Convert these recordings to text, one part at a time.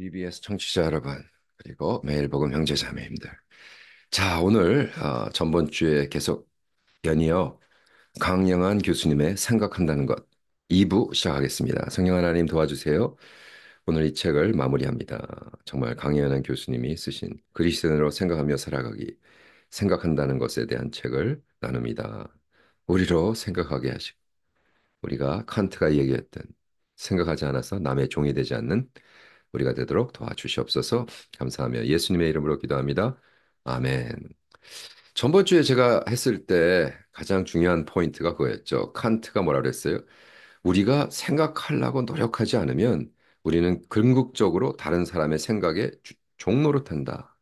BBS 청취자 여러분, 그리고 매일 복음 형제자매님들. 자, 오늘 전번 주에 계속 연이어 강영한 교수님의 생각한다는 것 2부 시작하겠습니다. 성령 하나님 도와주세요. 오늘 이 책을 마무리합니다. 정말 강영한 교수님이 쓰신 그리스도인으로 생각하며 살아가기, 생각한다는 것에 대한 책을 나눕니다. 우리로 생각하게 하시고 우리가 칸트가 얘기했던 생각하지 않아서 남의 종이 되지 않는 우리가 되도록 도와주시옵소서. 감사하며 예수님의 이름으로 기도합니다. 아멘. 전번 주에 제가 했을 때 가장 중요한 포인트가 그거였죠. 칸트가 뭐라 그랬어요? 우리가 생각하려고 노력하지 않으면 우리는 궁극적으로 다른 사람의 생각에 종로로 탄다.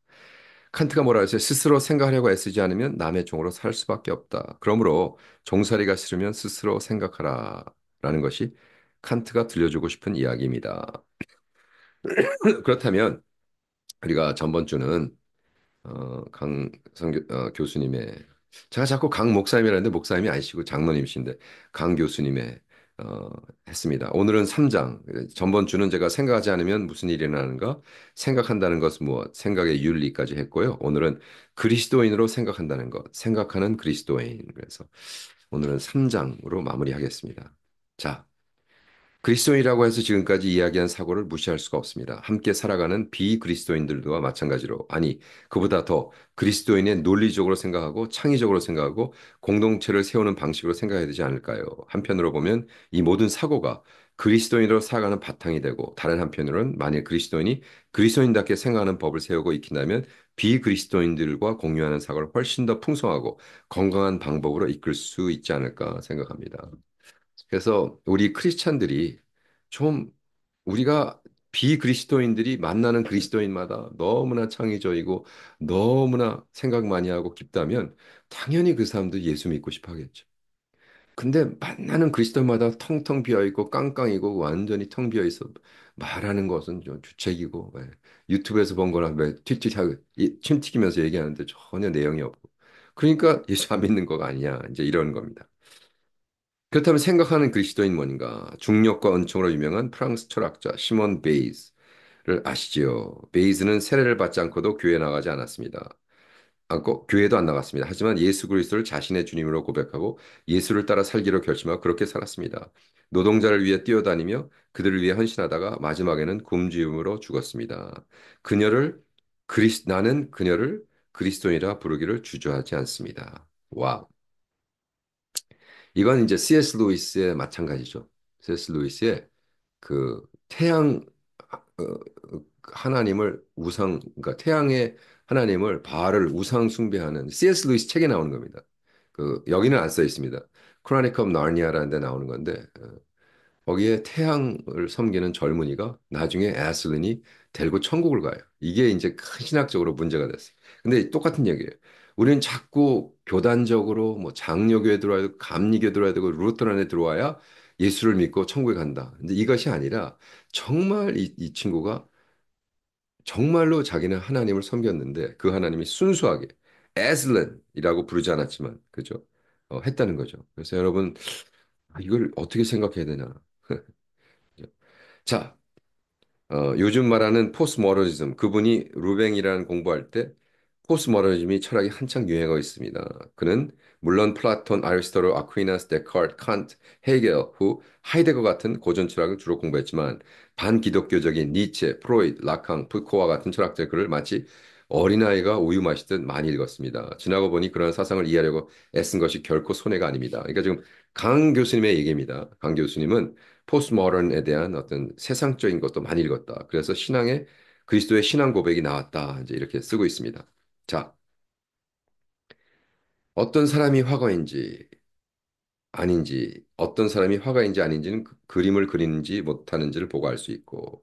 칸트가 뭐라 했어요? 스스로 생각하려고 애쓰지 않으면 남의 종으로 살 수밖에 없다. 그러므로 종살이가 싫으면 스스로 생각하라. 라는 것이 칸트가 들려주고 싶은 이야기입니다. 그렇다면 우리가 전번 주는 교수님의 제가 자꾸 강 목사님이라는데 목사님이 아니시고 장로님이신데 강 교수님의 어, 했습니다. 오늘은 3장. 전번 주는 제가 생각하지 않으면 무슨 일이 일어나는가? 생각한다는 것은 무엇? 생각의 윤리까지 했고요. 오늘은 그리스도인으로 생각한다는 것. 생각하는 그리스도인. 그래서 오늘은 3장으로 마무리하겠습니다. 자, 그리스도인이라고 해서 지금까지 이야기한 사고를 무시할 수가 없습니다. 함께 살아가는 비그리스도인들과 마찬가지로, 아니, 그보다 더 그리스도인의 논리적으로 생각하고 창의적으로 생각하고 공동체를 세우는 방식으로 생각해야 되지 않을까요? 한편으로 보면 이 모든 사고가 그리스도인으로 살아가는 바탕이 되고, 다른 한편으로는 만일 그리스도인이 그리스도인답게 생각하는 법을 세우고 익힌다면 비그리스도인들과 공유하는 사고를 훨씬 더 풍성하고 건강한 방법으로 이끌 수 있지 않을까 생각합니다. 그래서 우리 크리스찬들이 좀 우리가 비그리스도인들이 만나는 그리스도인마다 너무나 창의적이고 너무나 생각 많이 하고 깊다면 당연히 그 사람도 예수 믿고 싶어 하겠죠. 근데 만나는 그리스도인마다 텅텅 비어 있고 깡깡이고 완전히 텅 비어 있어 말하는 것은 좀 주책이고 유튜브에서 본 거나 틱틱하고 침 튀기면서 얘기하는데 전혀 내용이 없고 그러니까 예수 안 믿는 거가 아니냐 이제 이런 겁니다. 그렇다면 생각하는 그리스도인 뭔가? 중력과 은총으로 유명한 프랑스 철학자 시몬 베이즈를 아시지요? 베이즈는 세례를 받지 않고도 교회에 나가지 않았습니다. 않고 교회도 안 나갔습니다. 하지만 예수 그리스도를 자신의 주님으로 고백하고 예수를 따라 살기로 결심하고 그렇게 살았습니다. 노동자를 위해 뛰어다니며 그들을 위해 헌신하다가 마지막에는 굶주림으로 죽었습니다. 그녀를 나는 그녀를 그리스도인이라 부르기를 주저하지 않습니다. 와. 이건 이제 C.S. 루이스의 마찬가지죠. C.S. 루이스의 그 태양 하나님을 그러니까 태양의 하나님을 바알을 우상 숭배하는 C.S. 루이스 책에 나오는 겁니다. 그 여기는 안 써 있습니다. 크로니커 오브 나르니아라는 데 나오는 건데 거기에 태양을 섬기는 젊은이가 나중에 애슬린이 데리고 천국을 가요. 이게 이제 큰 신학적으로 문제가 됐어요. 근데 똑같은 얘기예요. 우리는 자꾸 교단적으로 뭐 장로교에 들어와야 되고 감리교에 들어와야 되고 루터란에 들어와야 예수를 믿고 천국에 간다. 근데 이것이 아니라 정말 이 친구가 정말로 자기는 하나님을 섬겼는데 그 하나님이 순수하게 에슬렌이라고 부르지 않았지만 그죠? 했다는 거죠. 그래서 여러분 이걸 어떻게 생각해야 되나? 자, 요즘 말하는 포스모더니즘, 그분이 루뱅이라는 공부할 때 포스모더니즘이 철학이 한창 유행하고 있습니다. 그는 물론 플라톤, 아리스토텔, 아퀴나스, 데카르트, 칸트, 헤겔 후 하이데거 같은 고전 철학을 주로 공부했지만 반기독교적인 니체, 프로이드, 라캉, 푸코와 같은 철학자의 글을 마치 어린아이가 우유 마시듯 많이 읽었습니다. 지나고 보니 그런 사상을 이해하려고 애쓴 것이 결코 손해가 아닙니다. 그러니까 지금 강 교수님의 얘기입니다. 강 교수님은 포스트모던에 대한 어떤 세상적인 것도 많이 읽었다. 그래서 그리스도의 신앙 고백이 나왔다. 이제 이렇게 쓰고 있습니다. 자, 어떤 사람이 화가인지 아닌지, 어떤 사람이 화가인지 아닌지는 그림을 그리는지 못하는지를 보고 알 수 있고,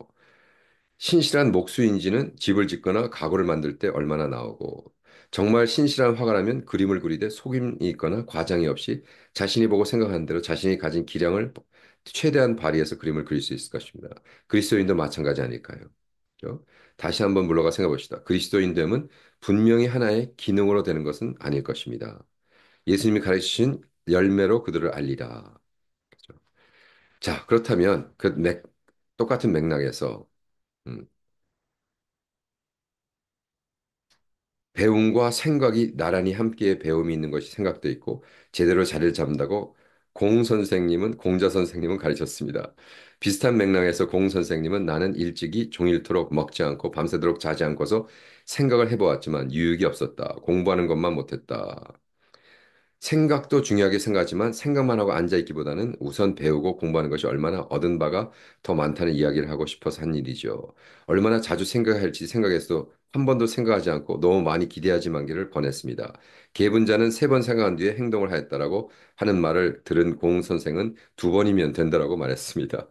신실한 목수인지는 집을 짓거나 가구를 만들 때 얼마나 나오고, 정말 신실한 화가라면 그림을 그리되 속임이 있거나 과장이 없이 자신이 보고 생각하는 대로 자신이 가진 기량을 최대한 발휘해서 그림을 그릴 수 있을 것입니다. 그리스도인도 마찬가지 아닐까요? 그죠? 다시 한번 물러가 생각해 봅시다. 그리스도인됨은 분명히 하나의 기능으로 되는 것은 아닐 것입니다. 예수님이 가르치신 열매로 그들을 알리라. 그죠? 자, 그렇다면 똑같은 맥락에서 음, 배움과 생각이 나란히 함께 배움이 있는 것이 생각돼 있고 제대로 자리를 잡는다고 공자 선생님은 가르쳤습니다. 비슷한 맥락에서 공 선생님은 나는 일찍이 종일토록 먹지 않고 밤새도록 자지 않고서 생각을 해보았지만 유익이 없었다. 공부하는 것만 못했다. 생각도 중요하게 생각하지만 생각만 하고 앉아있기보다는 우선 배우고 공부하는 것이 얼마나 얻은 바가 더 많다는 이야기를 하고 싶어서 한 일이죠. 얼마나 자주 생각할지 생각해서 한 번도 생각하지 않고 너무 많이 기대하지 만기를 권했습니다. 계분자는 세 번 생각한 뒤에 행동을 하였다라고 하는 말을 들은 공 선생은 두 번이면 된다라고 말했습니다.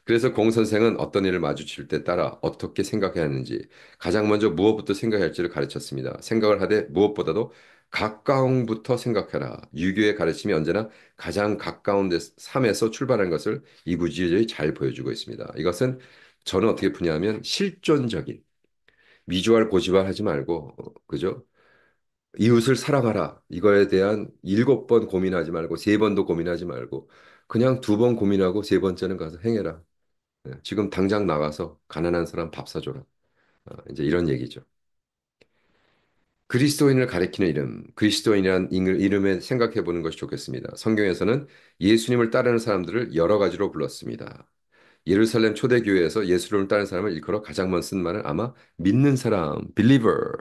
그래서 공 선생은 어떤 일을 마주칠 때 따라 어떻게 생각해야 하는지 가장 먼저 무엇부터 생각해야 할지를 가르쳤습니다. 생각을 하되 무엇보다도 가까움부터 생각해라. 유교의 가르침이 언제나 가장 가까운 삶에서 출발한 것을 이구지의 잘 보여주고 있습니다. 이것은 저는 어떻게 푸냐면 실존적인 미주알 고지발 하지 말고 그죠? 이웃을 사랑하라. 이거에 대한 일곱 번 고민하지 말고 세 번도 고민하지 말고 그냥 두 번 고민하고 세 번째는 가서 행해라. 네, 지금 당장 나가서 가난한 사람 밥 사줘라. 이제 이런 얘기죠. 그리스도인을 가리키는 이름, 그리스도인이란 이름에 생각해 보는 것이 좋겠습니다. 성경에서는 예수님을 따르는 사람들을 여러 가지로 불렀습니다. 예루살렘 초대교회에서 예수님을 따르는 사람을 일컬어 가장 먼저 쓴 말은 아마 믿는 사람, believer.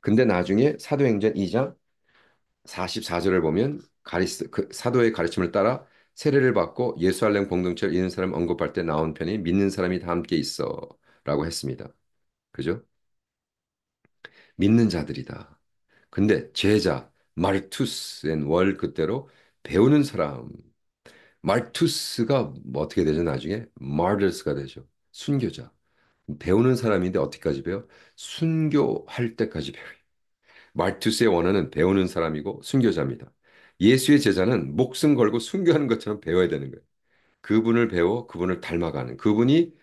근데 나중에 사도행전 2장 44절을 보면 그 사도의 가르침을 따라 세례를 받고 예루살렘 공동체를 이는 사람 언급할 때 나온 편이 믿는 사람이 다 함께 있어라고 했습니다. 그죠? 믿는 자들이다. 근데 제자, 말투스엔 월 그때로 배우는 사람, 말투스가 뭐 어떻게 되죠? 나중에 마르스가 되죠. 순교자. 배우는 사람인데 어디까지 배워? 순교할 때까지 배워요. 말투스의 원어는 배우는 사람이고 순교자입니다. 예수의 제자는 목숨 걸고 순교하는 것처럼 배워야 되는 거예요. 그분을 배워 그분을 닮아가는 그분이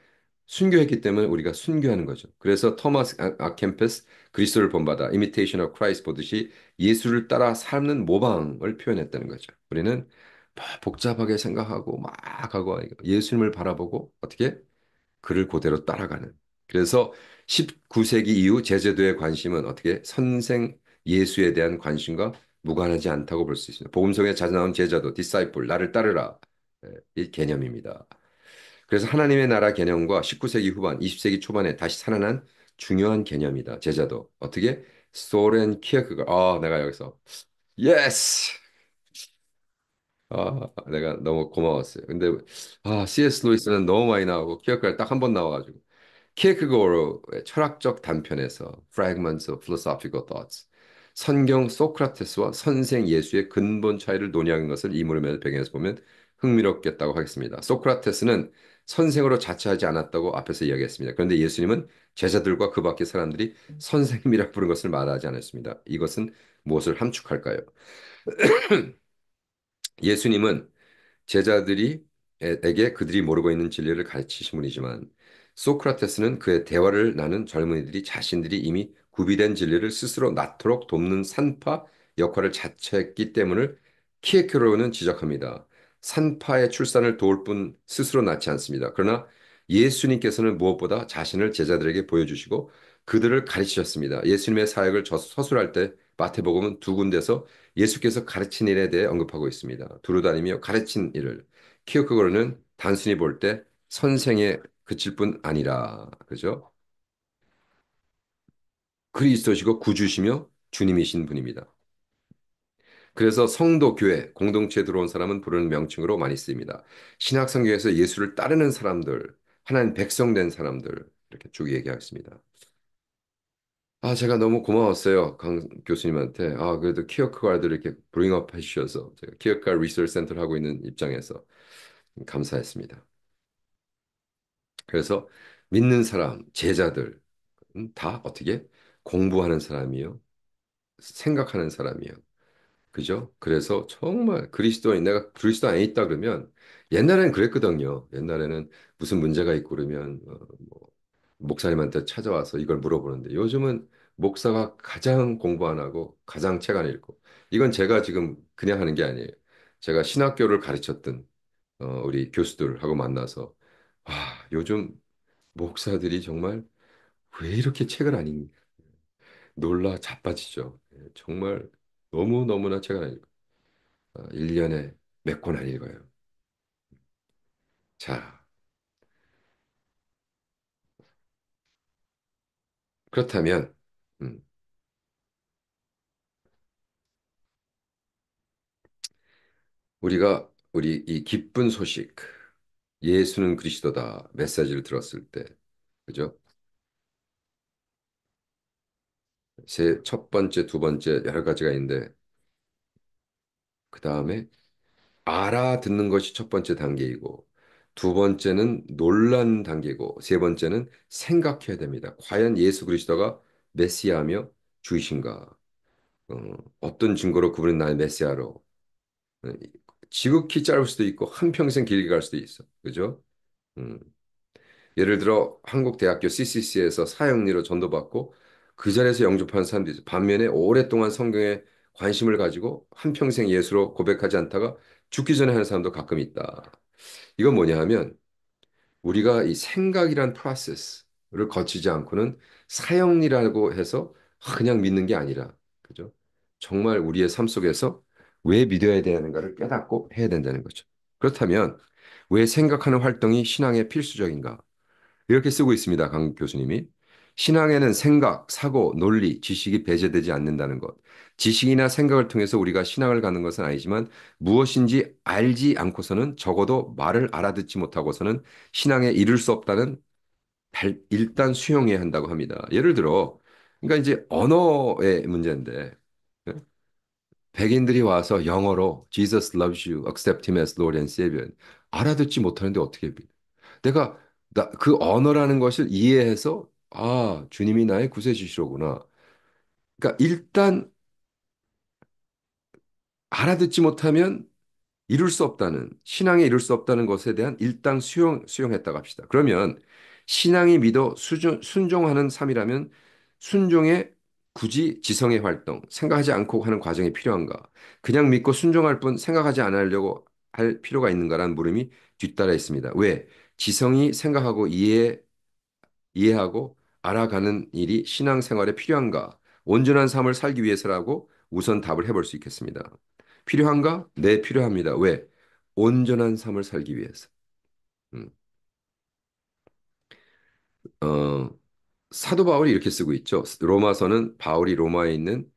순교했기 때문에 우리가 순교하는 거죠. 그래서 토마스 아켐페스 그리스도를 본받아 imitation of Christ 보듯이 예수를 따라 삶는 모방을 표현했다는 거죠. 우리는 뭐 복잡하게 생각하고 막 하고 예수님을 바라보고 어떻게 그를 그대로 따라가는. 그래서 19세기 이후 제자도의 관심은 어떻게 선생 예수에 대한 관심과 무관하지 않다고 볼 수 있습니다. 복음성에 자주 나온 제자도 disciple 나를 따르라 이 개념입니다. 그래서 하나님의 나라 개념과 19세기 후반, 20세기 초반에 다시 살아난 중요한 개념이다. 제자도. 어떻게? 소렌 키어크가 내가 여기서 예스! 내가 너무 고마웠어요. 근데 C.S. 루이스는 너무 많이 나오고 키어크가 딱 한 번 나와가지고 키르케고르의 철학적 단편에서 Fragments of Philosophical Thoughts 선경 소크라테스와 선생 예수의 근본 차이를 논의하는 것을 이 물음에 배경에서 보면 흥미롭겠다고 하겠습니다. 소크라테스는 선생으로 자처하지 않았다고 앞에서 이야기했습니다. 그런데 예수님은 제자들과 그 밖의 사람들이 선생님이라 부른 것을 말하지 않았습니다. 이것은 무엇을 함축할까요? 예수님은 제자들이 에게 그들이 모르고 있는 진리를 가르치신 분이지만 소크라테스는 그의 대화를 나눈 젊은이들이 자신들이 이미 구비된 진리를 스스로 낳도록 돕는 산파 역할을 자처했기 때문을 키에케로는 지적합니다. 산파의 출산을 도울 뿐 스스로 낳지 않습니다. 그러나 예수님께서는 무엇보다 자신을 제자들에게 보여주시고 그들을 가르치셨습니다. 예수님의 사역을 서술할 때 마태복음은 두 군데서 예수께서 가르친 일에 대해 언급하고 있습니다. 두루다니며 가르친 일을 키어크고르는 단순히 볼 때 선생에 그칠 뿐 아니라 그죠? 그리스도시고 구주시며 주님이신 분입니다. 그래서 성도, 교회, 공동체에 들어온 사람은 부르는 명칭으로 많이 쓰입니다. 신약 성경에서 예수를 따르는 사람들, 하나님 백성된 사람들 이렇게 쭉 얘기하겠습니다. 제가 너무 고마웠어요. 강 교수님한테. 그래도 키어크가드를 이렇게 브링업 해주셔서 제가 키어크가드 리서치 센터를 하고 있는 입장에서 감사했습니다. 그래서 믿는 사람, 제자들 다 어떻게 공부하는 사람이요, 생각하는 사람이요. 그죠? 그래서 정말 내가 그리스도인에 있다 그러면 옛날에는 그랬거든요. 옛날에는 무슨 문제가 있고 그러면 뭐 목사님한테 찾아와서 이걸 물어보는데 요즘은 목사가 가장 공부 안 하고 가장 책 안 읽고 이건 제가 지금 그냥 하는 게 아니에요. 제가 신학교를 가르쳤던 우리 교수들하고 만나서 요즘 목사들이 정말 왜 이렇게 책을 안 읽는가? 놀라 자빠지죠. 예, 정말 너무너무나 제가 1년에 몇 권 안 읽어요. 자, 그렇다면 음, 우리 이 기쁜 소식, 예수는 그리스도다 메시지를 들었을 때, 그죠? 첫 번째, 두 번째 여러 가지가 있는데 그 다음에 알아듣는 것이 첫 번째 단계이고 두 번째는 논란 단계고 세 번째는 생각해야 됩니다. 과연 예수 그리스도가 메시아며 주이신가? 어떤 증거로 그분은 나의 메시아로 어, 지극히 짧을 수도 있고 한평생 길게 갈 수도 있어. 그죠? 음. 예를 들어 한국 대학교 CCC에서 사형리로 전도받고 그 자리에서 영접한 사람들이 있어. 반면에 오랫동안 성경에 관심을 가지고 한평생 예수로 고백하지 않다가 죽기 전에 하는 사람도 가끔 있다. 이건 뭐냐 하면 우리가 이 생각이란 프로세스를 거치지 않고는 사형리라고 해서 그냥 믿는 게 아니라 그죠? 정말 우리의 삶 속에서 왜 믿어야 되는가를 깨닫고 해야 된다는 거죠. 그렇다면 왜 생각하는 활동이 신앙에 필수적인가? 이렇게 쓰고 있습니다. 강 교수님이. 신앙에는 생각, 사고, 논리, 지식이 배제되지 않는다는 것. 지식이나 생각을 통해서 우리가 신앙을 갖는 것은 아니지만 무엇인지 알지 않고서는 적어도 말을 알아듣지 못하고서는 신앙에 이를 수 없다는 일단 수용해야 한다고 합니다. 예를 들어, 그러니까 이제 언어의 문제인데, 예? 백인들이 와서 영어로 Jesus loves you, accept him as Lord and Savior. 알아듣지 못하는데 어떻게 믿어? 내가 그 언어라는 것을 이해해서 아, 주님이 나의 구세주시로구나. 그러니까 일단 알아듣지 못하면 이룰 수 없다는 신앙에 이룰 수 없다는 것에 대한 일단 수용했다고 합시다. 그러면 신앙이 믿어 순종하는 삶이라면 순종에 굳이 지성의 활동, 생각하지 않고 하는 과정이 필요한가? 그냥 믿고 순종할 뿐 생각하지 않으려고 할 필요가 있는가라는 물음이 뒤따라 있습니다. 왜? 지성이 생각하고 이해하고 알아가는 일이 신앙생활에 필요한가? 온전한 삶을 살기 위해서라고 우선 답을 해볼 수 있겠습니다. 필요한가? 네, 필요합니다. 왜? 온전한 삶을 살기 위해서. 음. 어, 사도 바울이 이렇게 쓰고 있죠. 로마서는 바울이 로마에 있는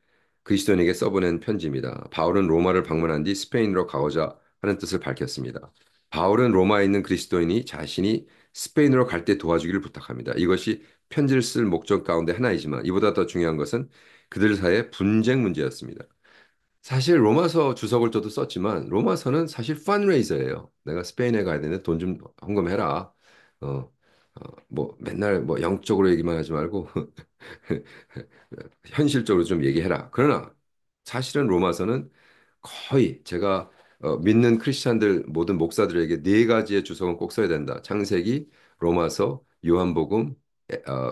그리스도인에게 써보낸 편지입니다. 바울은 로마를 방문한 뒤 스페인으로 가고자 하는 뜻을 밝혔습니다. 바울은 로마에 있는 그리스도인이 자신이 스페인으로 갈 때 도와주기를 부탁합니다. 이것이 편지를 쓸 목적 가운데 하나이지만 이보다 더 중요한 것은 그들 사이의 분쟁 문제였습니다. 사실 로마서 주석을 저도 썼지만 로마서는 사실 펀레이저예요. 내가 스페인에 가야 되는데 돈 좀 헌금해라. 어, 뭐 맨날 뭐 영적으로 얘기만 하지 말고 현실적으로 좀 얘기해라. 그러나 사실은 로마서는 거의 제가 믿는 크리스찬들 모든 목사들에게 네 가지의 주석은 꼭 써야 된다. 창세기, 로마서, 요한복음,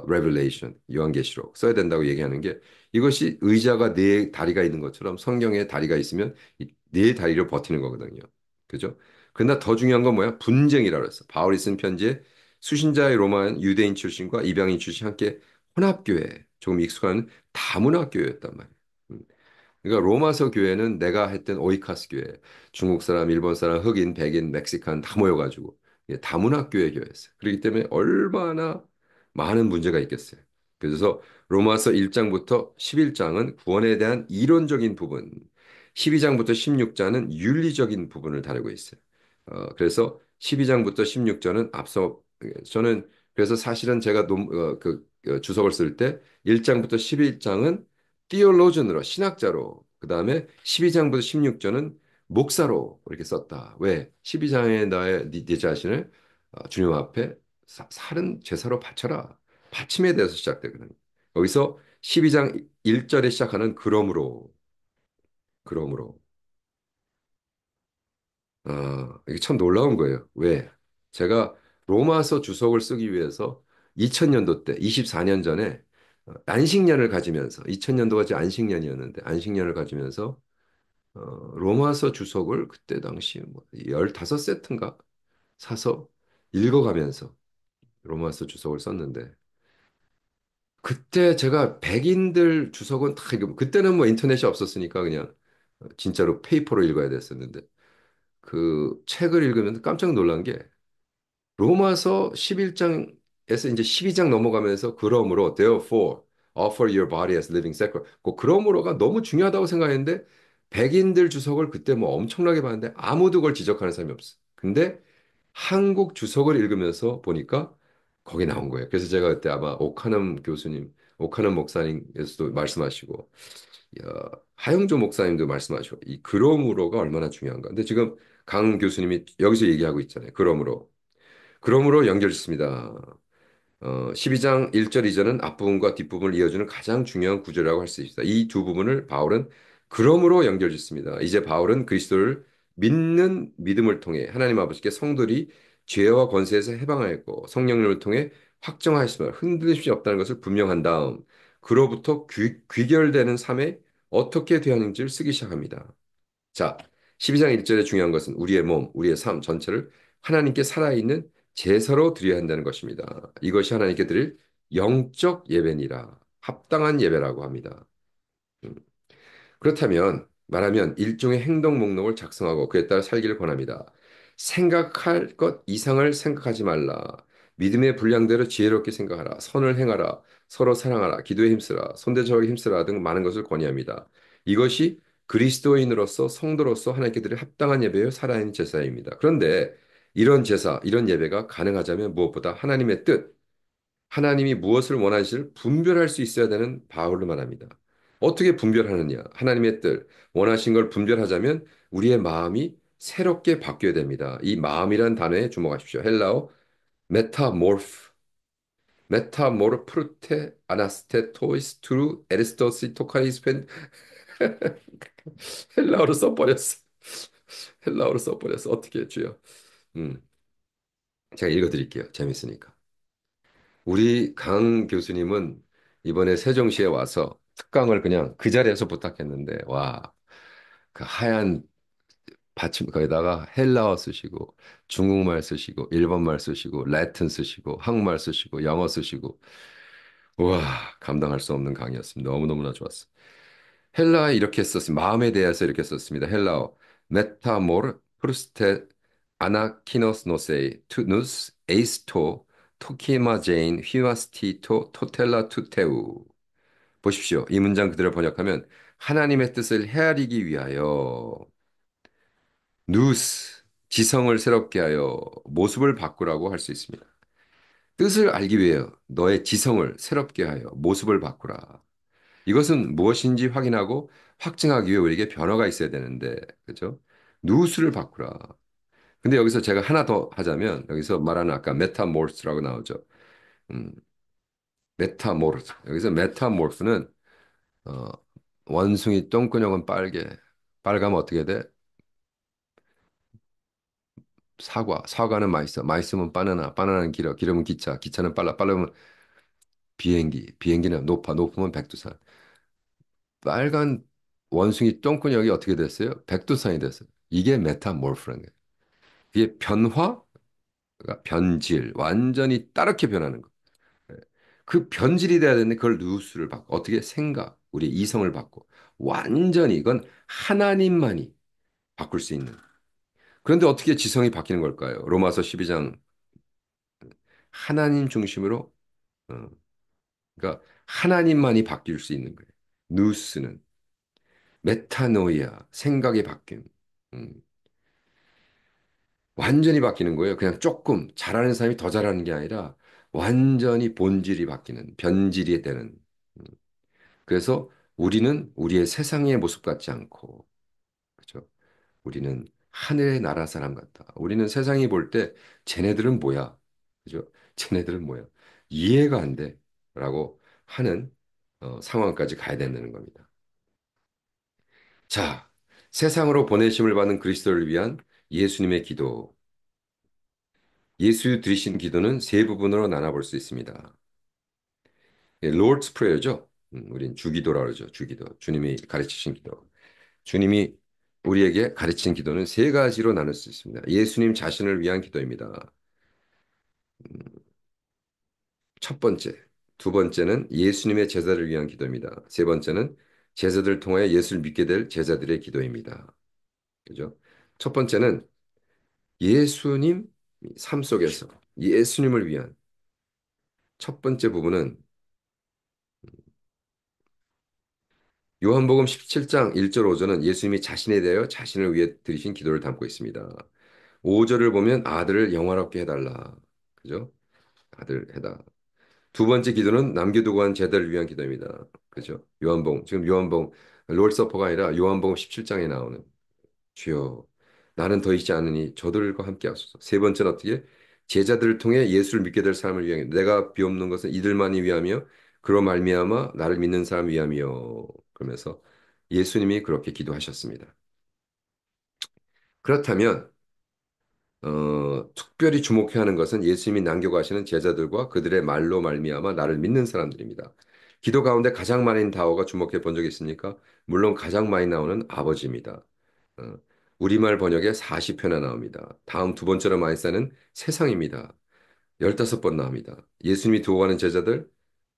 레벨레이션, 요한계시록 써야 된다고 얘기하는 게 이것이 의자가 네 다리가 있는 것처럼 성경에 다리가 있으면 이네 다리로 버티는 거거든요. 그죠? 그러나 더 중요한 건 뭐야? 분쟁이라고 했어. 바울이 쓴 편지에 수신자의 로마는 유대인 출신과 이방인 출신 함께 혼합교회, 조금 익숙한 다문화교회였단 말이에요. 음. 그러니까 로마서 교회는 내가 했던 오이카스 교회, 중국 사람, 일본 사람, 흑인, 백인, 멕시칸 다 모여가지고 이게 다문화 교회 교회였어요. 그렇기 때문에 얼마나 많은 문제가 있겠어요. 그래서 로마서 1장부터 11장은 구원에 대한 이론적인 부분, 12장부터 16장은 윤리적인 부분을 다루고 있어요. 그래서 12장부터 16장은 앞서 저는 그래서 사실은 제가 주석을 쓸 때 1장부터 11장은 띠올로전으로 신학자로 그다음에 12장부터 16장은 목사로 이렇게 썼다. 왜? 12장에 네 자신을 주님 앞에 살은 제사로 바쳐라. 바침에 대해서 시작되거든요. 여기서 12장 1절에 시작하는 그러므로 이게 참 놀라운 거예요. 왜? 제가 로마서 주석을 쓰기 위해서 2000년도 때, 24년 전에 안식년을 가지면서, 2000년도가 제 안식년이었는데, 안식년을 가지면서 로마서 주석을 그때 당시 뭐 15세트인가 사서 읽어가면서 로마서 주석을 썼는데, 그때 제가 백인들 주석은 다 그때는 뭐 인터넷이 없었으니까 그냥 진짜로 페이퍼로 읽어야 됐었는데 그 책을 읽으면 깜짝 놀란 게 로마서 11장에서 이제 12장 넘어가면서 그러므로 therefore offer your body as living sacrifice. 그 그러므로가 너무 중요하다고 생각했는데 백인들 주석을 그때 뭐 엄청나게 봤는데 아무도 그걸 지적하는 사람이 없어. 근데 한국 주석을 읽으면서 보니까 거기 나온 거예요. 그래서 제가 그때 아마 오카남 교수님, 오카남 목사님께서도 말씀하시고 하영조 목사님도 말씀하시고 이 그러므로가 얼마나 중요한가. 근데 지금 강 교수님이 여기서 얘기하고 있잖아요. 그러므로 연결짓습니다. 12장 1절 이전은 앞부분과 뒷부분을 이어주는 가장 중요한 구절이라고 할 수 있습니다. 이 두 부분을 바울은 그러므로 연결짓습니다. 이제 바울은 그리스도를 믿는 믿음을 통해 하나님 아버지께 성들이 죄와 권세에서 해방하였고 성령님을 통해 확정하였으며 흔들림이 없다는 것을 분명한 다음 그로부터 귀결되는 삶에 어떻게 대하는지를 쓰기 시작합니다. 자, 12장 1절에 중요한 것은 우리의 몸, 우리의 삶 전체를 하나님께 살아있는 제사로 드려야 한다는 것입니다. 이것이 하나님께 드릴 영적 예배니라. 합당한 예배라고 합니다. 음. 그렇다면 말하면 일종의 행동 목록을 작성하고 그에 따라 살기를 권합니다. 생각할 것 이상을 생각하지 말라. 믿음의 분량대로 지혜롭게 생각하라. 선을 행하라. 서로 사랑하라. 기도에 힘쓰라. 손대적에 힘쓰라 등 많은 것을 권유합니다. 이것이 그리스도인으로서 성도로서 하나님께 드릴 합당한 예배요 살아있는 제사입니다. 그런데 이런 제사, 이런 예배가 가능하자면 무엇보다 하나님의 뜻, 하나님이 무엇을 원하시를 분별할 수 있어야 되는 바울을 말합니다. 어떻게 분별하느냐? 하나님의 뜻, 원하신 걸 분별하자면 우리의 마음이 새롭게 바뀌어야 됩니다. 이 마음이란 단어에 주목하십시오. 헬라어 메타모르프, 메타모르프르테 아나스테토이스 투루 에리스토시 토카이스펜 헬라어로 써버렸어. 헬라어로 써버렸어. 어떻게 해줘요? 음, 제가 읽어드릴게요. 재밌으니까. 우리 강 교수님은 이번에 세종시에 와서 특강을 그냥 그 자리에서 부탁했는데, 와, 그 하얀 받침, 거기다가 헬라어 쓰시고, 중국말 쓰시고, 일본말 쓰시고, 라틴 쓰시고, 한국말 쓰시고, 영어 쓰시고, 와, 감당할 수 없는 강의였습니다. 너무너무나 좋았어. 헬라에 이렇게 썼습니다. 마음에 대해서 이렇게 썼습니다. 헬라어. 메타모르 프루스테 아나키노스 노세이 투누스 에이스토 토키마제인 휘와스티토 토텔라 투테우. 보십시오. 이 문장 그대로 번역하면 하나님의 뜻을 헤아리기 위하여 누스 지성을 새롭게 하여 모습을 바꾸라고 할 수 있습니다. 뜻을 알기 위해 너의 지성을 새롭게 하여 모습을 바꾸라. 이것은 무엇인지 확인하고 확증하기 위해 우리에게 변화가 있어야 되는데, 그죠? 누수를 바꾸라. 근데 여기서 제가 하나 더 하자면, 여기서 말하는 아까 메타모르스라고 나오죠. 음, 메타모르스. 여기서 메타모르스는, 어, 원숭이 똥근육은 빨개. 빨가면 어떻게 돼? 사과는 맛있어. 맛있으면 바나나. 바나나는 길어. 길으면 기차. 기차는 빨라. 빠르면 비행기. 비행기는 높으면 백두산. 빨간 원숭이 똥근육이 어떻게 됐어요? 백두산이 됐어요. 이게 메타모르프라는 거예요. 이게 변화, 그러니까 변질, 완전히 다르게 변하는 거. 예. 그 변질이 돼야 되는데 그걸 누수를 받고 어떻게 생각, 우리 이성을 받고 완전히 이건 하나님만이 바꿀 수 있는. 그런데 어떻게 지성이 바뀌는 걸까요? 로마서 12장 하나님 중심으로 어, 그러니까 하나님만이 바뀔 수 있는 거예요. 누스는 메타노이아 생각의 바뀜. 음, 완전히 바뀌는 거예요. 그냥 조금 잘하는 사람이 더 잘하는 게 아니라 완전히 본질이 바뀌는, 변질이 되는. 음. 그래서 우리는 우리의 세상의 모습 같지 않고, 그죠? 우리는 하늘의 나라 사람 같다. 우리는 세상이 볼 때 쟤네들은 뭐야? 그죠? 쟤네들은 뭐야? 이해가 안 돼. 라고 하는 상황까지 가야 된다는 겁니다. 자, 세상으로 보내심을 받는 그리스도를 위한 예수님의 기도. 예수 드리신 기도는 세 부분으로 나눠볼 수 있습니다. 예, Lord's Prayer죠. 우린 주기도라고 그러죠. 주기도. 주님이 가르치신 기도. 주님이 우리에게 가르친 기도는 세 가지로 나눌 수 있습니다. 예수님 자신을 위한 기도입니다. 첫 번째. 두 번째는 예수님의 제자를 위한 기도입니다. 세 번째는 제자들을 통하여 예수를 믿게 될 제자들의 기도입니다. 그죠? 첫 번째는 예수님 삶 속에서 예수님을 위한 첫 번째 부분은 요한복음 17장 1절 5절은 예수님이 자신에 대하여 자신을 위해 드리신 기도를 담고 있습니다. 5절을 보면 아들을 영화롭게 해달라. 그죠? 아들 해다. 두 번째 기도는 남겨두고 간 제자를 위한 기도입니다. 그죠? 지금 요한복음, 롤서퍼가 아니라 요한복음 17장에 나오는 주여, 나는 더 있지 않으니 저들과 함께 하소서. 세 번째는 어떻게? 제자들을 통해 예수를 믿게 될 사람을 위하여 내가 비옵는 것은 이들만이 위하며 그로 말미암아 나를 믿는 사람 위함이요. 그러면서 예수님이 그렇게 기도하셨습니다. 그렇다면 특별히 주목해야 하는 것은 예수님이 남겨가시는 제자들과 그들의 말로 말미암아 나를 믿는 사람들입니다. 기도 가운데 가장 많은 단어가 주목해 본 적이 있습니까? 물론 가장 많이 나오는 아버지입니다. 어, 우리말 번역에 40회나 나옵니다. 다음 두 번째로 많이 쓰는 세상입니다. 15번 나옵니다. 예수님이 두고 가는 제자들,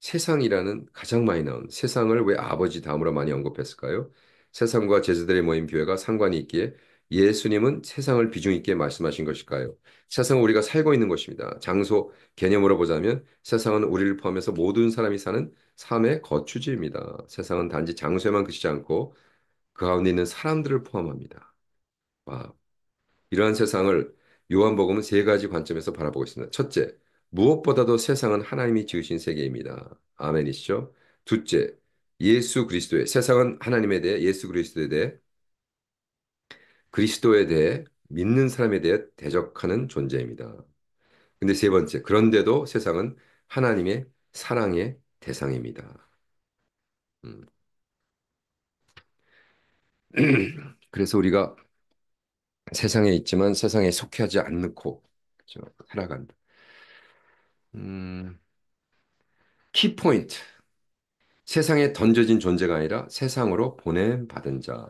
세상이라는 가장 많이 나온 세상을 왜 아버지 다음으로 많이 언급했을까요? 세상과 제자들의 모임 교회가 상관이 있기에 예수님은 세상을 비중 있게 말씀하신 것일까요? 세상은 우리가 살고 있는 것입니다. 장소 개념으로 보자면 세상은 우리를 포함해서 모든 사람이 사는 삶의 거주지입니다. 세상은 단지 장소에만 그치지 않고 그 가운데 있는 사람들을 포함합니다. 와, 이러한 세상을 요한복음은 세 가지 관점에서 바라보고 있습니다. 첫째, 무엇보다도 세상은 하나님이 지으신 세계입니다. 아멘이시죠? 둘째, 세상은 하나님에 대해 예수 그리스도에 대해 그리스도에 대해 믿는 사람에 대해 대적하는 존재입니다. 근데 세 번째, 그런데도 세상은 하나님의 사랑의 대상입니다. 음. 그래서 우리가 세상에 있지만 세상에 속해하지 않고 그렇죠? 살아간다. 음, 키포인트. 세상에 던져진 존재가 아니라 세상으로 보냄받은 자.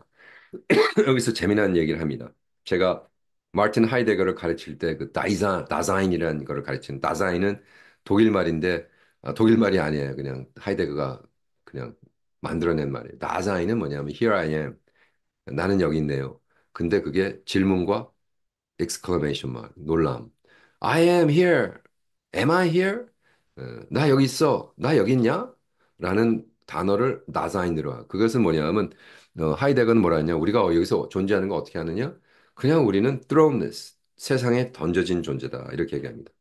여기서 재미난 얘기를 합니다. 제가 마르틴 하이데거를 가르칠 때 그 다자인이라는 거를 가르치는 다자인은 독일 말인데 독일 말이 아니에요. 그냥 하이데거가 그냥 만들어낸 말이에요. 다자인은 뭐냐면 here I am. 나는 여기 있네요. 근데 그게 질문과 exclamation mark, 놀람. I am here. Am I here? 나 여기 있어. 나 여기 있냐? 라는 단어를 나사인으로 하. 그것은 뭐냐면 하이데거는 뭐라 했냐? 우리가 여기서 존재하는 거 어떻게 하느냐? 그냥 우리는 thrownness, 세상에 던져진 존재다. 이렇게 얘기합니다.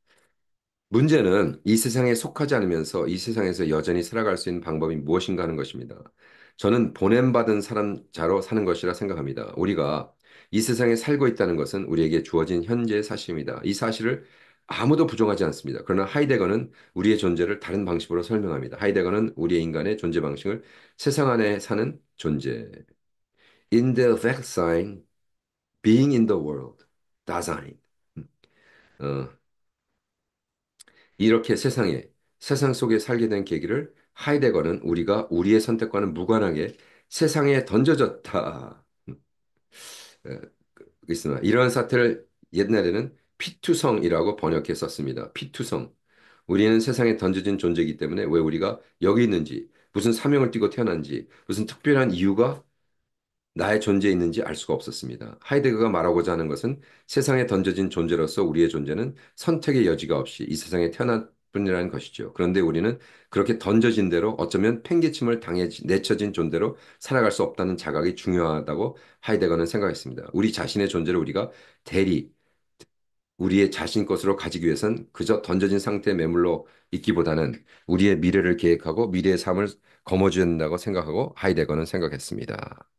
문제는 이 세상에 속하지 않으면서 이 세상에서 여전히 살아갈 수 있는 방법이 무엇인가 하는 것입니다. 저는 보냄받은 사람자로 사는 것이라 생각합니다. 우리가 이 세상에 살고 있다는 것은 우리에게 주어진 현재의 사실입니다. 이 사실을 아무도 부정하지 않습니다. 그러나 하이데거는 우리의 존재를 다른 방식으로 설명합니다. 하이데거는 우리의 인간의 존재 방식을 세상 안에 사는 존재. In the Dasein, being in the world. Dasein. 어, 이렇게 세상 속에 살게 된 계기를 하이데거는 우리가 우리의 선택과는 무관하게 세상에 던져졌다. 에, 있으나 이러한 사태를 옛날에는 피투성이라고 번역했었습니다. 피투성. 우리는 세상에 던져진 존재이기 때문에 왜 우리가 여기 있는지, 무슨 사명을 띠고 태어난지, 무슨 특별한 이유가 나의 존재에 있는지 알 수가 없었습니다. 하이데거가 말하고자 하는 것은 세상에 던져진 존재로서 우리의 존재는 선택의 여지가 없이 이 세상에 태어날 뿐이라는 것이죠. 그런데 우리는 그렇게 던져진 대로 어쩌면 팽개침을 당해 내쳐진 존재로 살아갈 수 없다는 자각이 중요하다고 하이데거는 생각했습니다. 우리 자신의 존재를 우리가 대리, 우리의 자신 것으로 가지기 위해선 그저 던져진 상태에 매물러 있기보다는 우리의 미래를 계획하고 미래의 삶을 거머쥐어야 된다고 생각하고 하이데거는 생각했습니다.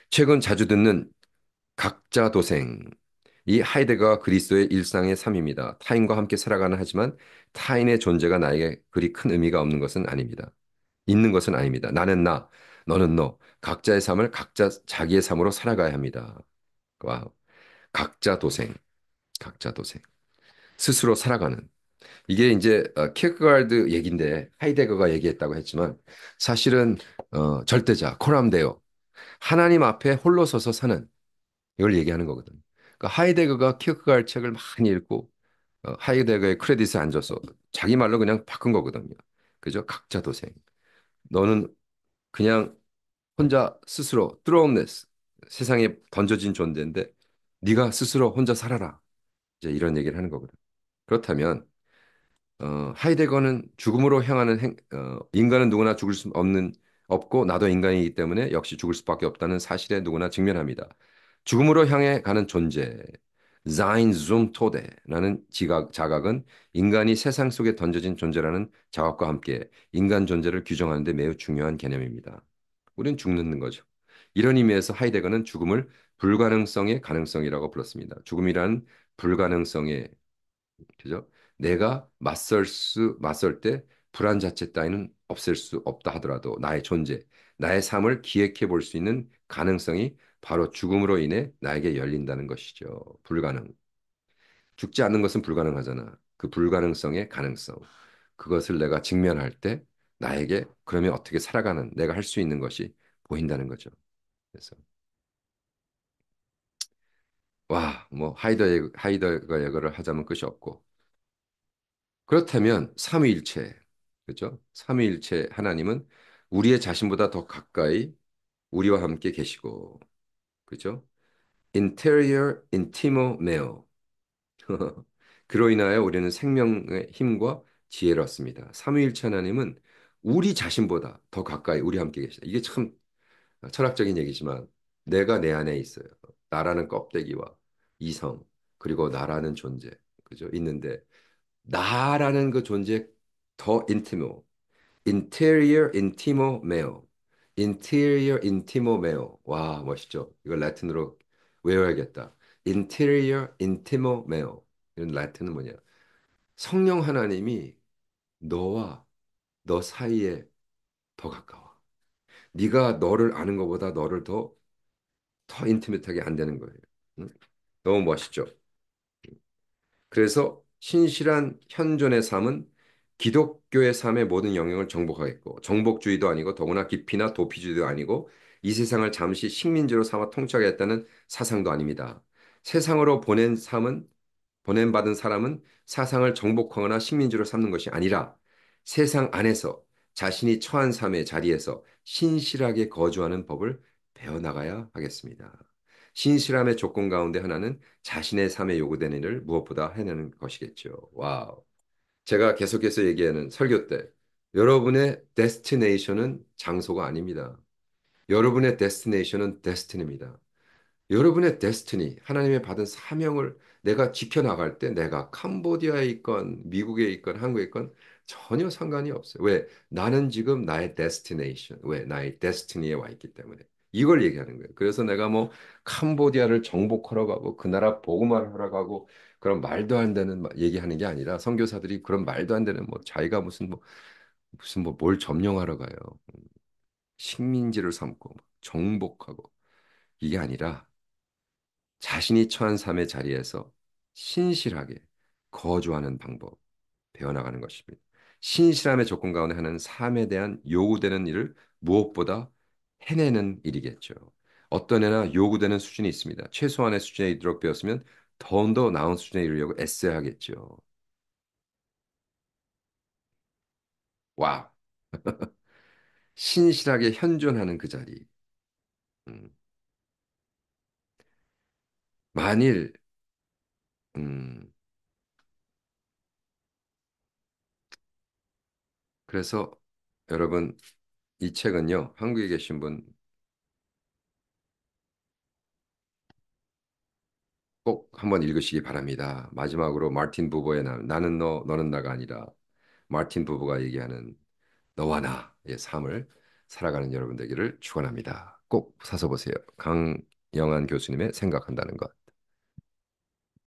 최근 자주 듣는 각자 도생. 이 하이데거가 그리스도의 일상의 삶입니다. 타인과 함께 살아가는 하지만 타인의 존재가 나에게 그리 큰 의미가 없는 것은 아닙니다. 있는 것은 아닙니다. 나는 나, 너는 너. 각자의 삶을 각자 자기의 삶으로 살아가야 합니다. 와우. 각자 도생. 각자 도생. 스스로 살아가는. 이게 이제 키르케가르드 얘기인데 하이데거가 얘기했다고 했지만 사실은 절대자, 코람데오. 하나님 앞에 홀로 서서 사는 이걸 얘기하는 거거든. 그러니까 하이데거가 키르케가르 책을 많이 읽고 하이데거의 크레딧에 앉아서 자기 말로 그냥 바꾼 거거든요. 그죠? 각자 도생. 너는 그냥 혼자 스스로 뚜러움네스 세상에 던져진 존재인데 네가 스스로 혼자 살아라. 이제 이런 얘기를 하는 거거든. 그렇다면 하이데거는 죽음으로 향하는 인간은 누구나 죽을 수 없는 없고 나도 인간이기 때문에 역시 죽을 수밖에 없다는 사실에 누구나 직면합니다. 죽음으로 향해 가는 존재, Sein zum Tode라는 자각은 인간이 세상 속에 던져진 존재라는 자각과 함께 인간 존재를 규정하는 데 매우 중요한 개념입니다. 우리는 죽는 거죠. 이런 의미에서 하이데거는 죽음을 불가능성의 가능성이라고 불렀습니다. 죽음이란 불가능성의 그죠? 내가 맞설 때 불안 자체 따위는 없앨 수 없다 하더라도 나의 존재, 나의 삶을 기획해 볼 수 있는 가능성이 바로 죽음으로 인해 나에게 열린다는 것이죠. 불가능. 죽지 않는 것은 불가능하잖아. 그 불가능성의 가능성. 그것을 내가 직면할 때 나에게 그러면 어떻게 살아가는 내가 할 수 있는 것이 보인다는 거죠. 그래서 와, 뭐 하이더가 얘기를 하자면 끝이 없고 그렇다면 삼위일체, 그죠? 삼위일체 하나님은 우리의 자신보다 더 가까이 우리와 함께 계시고, 그죠? Interior intimo meo. 그로 인하여 우리는 생명의 힘과 지혜를 얻습니다. 삼위일체 하나님은 우리 자신보다 더 가까이 우리 함께 계시다. 이게 참 철학적인 얘기지만 내가 내 안에 있어요. 나라는 껍데기와 이성, 그리고 나라는 존재, 그죠? 있는데 나라는 그 존재 더 인티모, interior intimo meo, interior intimo meo. 와, 멋있죠? 이걸 라틴으로 외워야겠다. interior intimo meo. 이런 라틴은 뭐냐? 성령 하나님이 너와 너 사이에 더 가까워. 네가 너를 아는 것보다 너를 더 인티메트하게 안 되는 거예요. 응? 너무 멋있죠? 그래서 신실한 현존의 삶은 기독교의 삶의 모든 영역을 정복하겠고 정복주의도 아니고 더구나 깊이나 도피주의도 아니고 이 세상을 잠시 식민지로 삼아 통치하겠다는 사상도 아닙니다. 세상으로 보냄받은 사람은 사상을 정복하거나 식민지로 삼는 것이 아니라 세상 안에서 자신이 처한 삶의 자리에서 신실하게 거주하는 법을 배워나가야 하겠습니다. 신실함의 조건 가운데 하나는 자신의 삶에 요구되는 일을 무엇보다 해내는 것이겠죠. 와우. 제가 계속해서 얘기하는 설교 때 여러분의 데스티네이션은 장소가 아닙니다. 여러분의 데스티네이션은 데스티니입니다. 여러분의 데스티니, 하나님의 받은 사명을 내가 지켜나갈 때 내가 캄보디아에 있건 미국에 있건 한국에 있건 전혀 상관이 없어요. 왜? 나는 지금 나의 데스티네이션, 왜? 나의 데스티니에 와 있기 때문에. 이걸 얘기하는 거예요. 그래서 내가 뭐 캄보디아를 정복하러 가고 그 나라 복음화를 하러 가고 그런 말도 안 되는 얘기하는 게 아니라 선교사들이 그런 말도 안 되는 뭐 자기가 무슨 뭐 뭘 점령하러 가요. 식민지를 삼고 정복하고 이게 아니라 자신이 처한 삶의 자리에서 신실하게 거주하는 방법 배워나가는 것입니다. 신실함의 조건 가운데 하나는 삶에 대한 요구되는 일을 무엇보다 해내는 일이겠죠. 어떤 애나 요구되는 수준이 있습니다. 최소한의 수준에 이르도록 배웠으면 더더 나은 수준에 이르려고 애써야 하겠죠. 와, 신실하게 현존하는 그 자리. 음, 만일 음, 그래서 여러분 이 책은요 한국에 계신 분 꼭 한번 읽으시기 바랍니다. 마지막으로 마틴 부버의 나는 너, 너는 나가 아니라 마틴 부버가 얘기하는 너와 나의 삶을 살아가는 여러분 되기를 축원합니다. 꼭 사서 보세요. 강영한 교수님의 생각한다는 것.